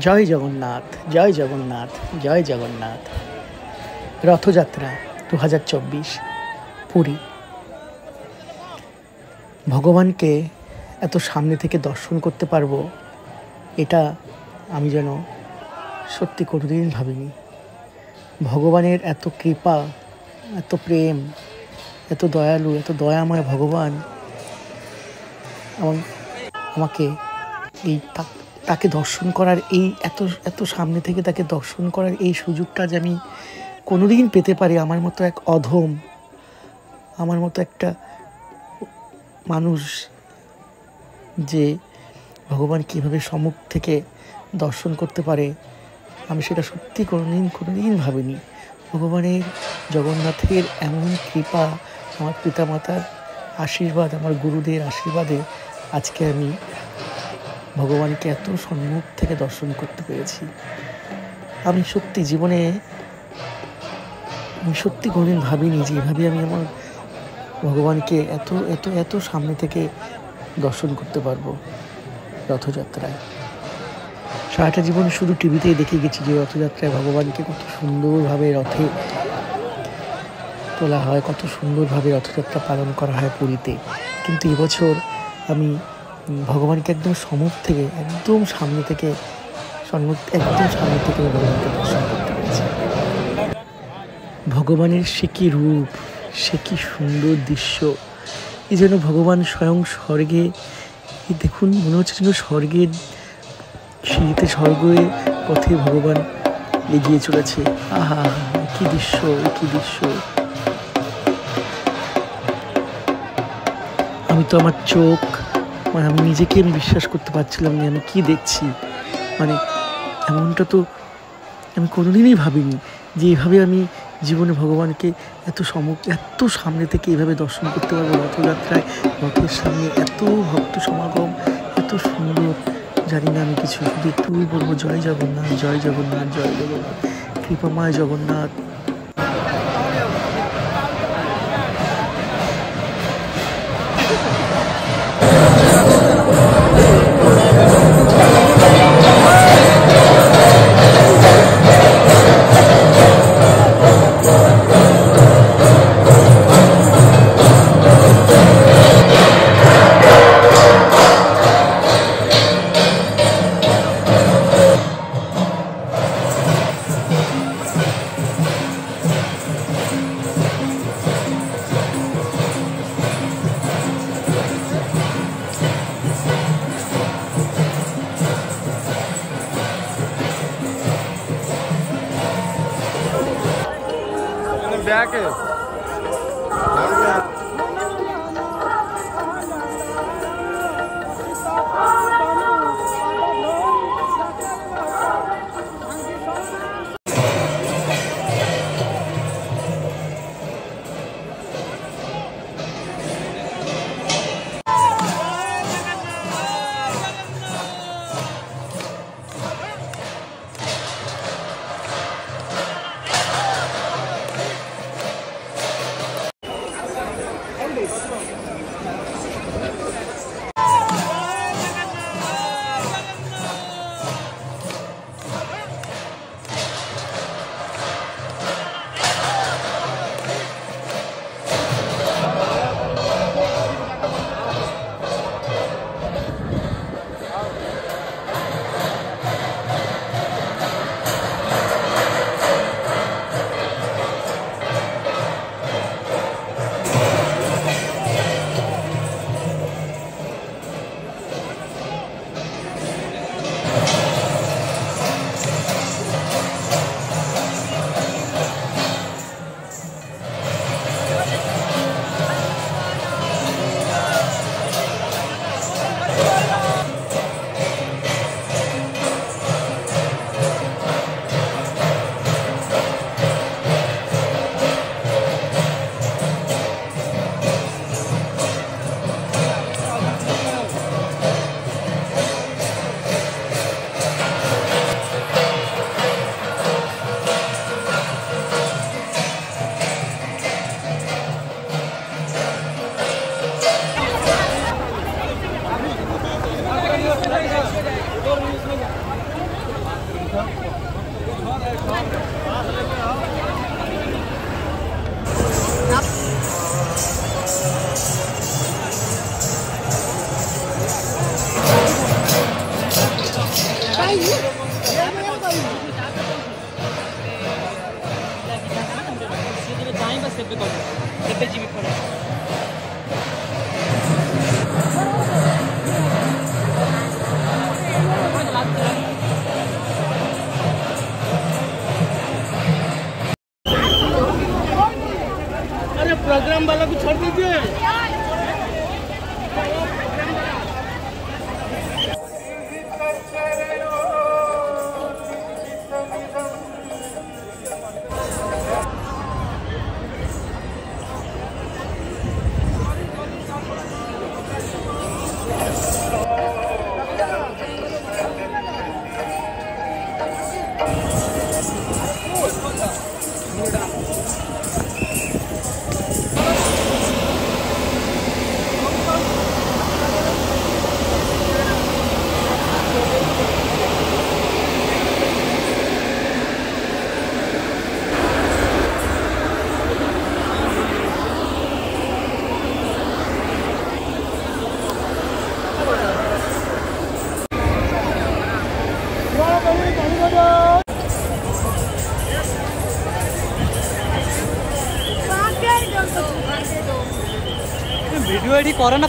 জয় জগন্নাথ, জয় জগন্নাথ, জয় জগন্নাথ। রথযাত্রা 2024 পুরী। ভগবানকে এত সামনে থেকে দর্শন করতে পারবো, এটা আমি যেন সত্যি কোনোদিন ভাবিনি। ভগবানের এত কৃপা, এত প্রেম, এত দয়ালু, এত দয়াময় ভগবান এবং আমাকে এই তাকে দর্শন করার এই এত সামনে থেকে তাকে দর্শন করার এই সুযোগটা যে আমি কোনোদিন পেতে পারি। আমার মতো এক অধম, আমার মতো একটা মানুষ যে ভগবান কীভাবে সম্মুখ থেকে দর্শন করতে পারে, আমি সেটা সত্যি কোনোদিন ভাবিনি। ভগবানের, জগন্নাথের এমন কৃপা, আমার পিতামাতার আশীর্বাদ, আমার গুরুদের আশীর্বাদে আজকে আমি ভগবানকে এত সম্মুখ থেকে দর্শন করতে পেরেছি। আমি সত্যি জীবনে কোনোদিন ভাবিনি যে এভাবে আমি আমার ভগবানকে এত সামনে থেকে দর্শন করতে পারবো রথযাত্রায়। সারাটা জীবন শুধু টিভিতেই দেখে গেছি যে রথযাত্রায় ভগবানকে কত সুন্দরভাবে রথে তোলা হয়, কত সুন্দরভাবে রথযাত্রা পালন করা হয় পুরীতে। কিন্তু এবছর আমি ভগবানকে একদম সামনে থেকে ভগবানকে দর্শন করতে পেরেছি। ভগবানের সে কি রূপ, সে কি সুন্দর দৃশ্য! এই যেন ভগবান স্বয়ং স্বর্গে, দেখুন মনে হচ্ছে যেন স্বর্গের সিঁড়িতে, স্বর্গের পথে ভগবান এগিয়ে চলেছে। আহা, কি দৃশ্য, কি দৃশ্য! আমি তো আমার চোখ, আমি নিজেকে বিশ্বাস করতে পারছিলাম না আমি কি দেখছি। এমনটা তো আমি কোনোদিনই ভাবিনি যে এভাবে আমি জীবনে ভগবানকে এত সামনে থেকে এভাবে দর্শন করতে পারবো রথযাত্রায়। রথের সামনে এত ভক্ত সমাগম, এত সুন্দর, জানি না আমি কিছু, শুধু একটুই বলবো জয় জগন্নাথ, জয় জগন্নাথ, জয় জগন্নাথ, কৃপাময় জগন্নাথ। back it. अरे प्रोग्राम वाला को छोड़ दीजिए। ভিডিও এডি করে না।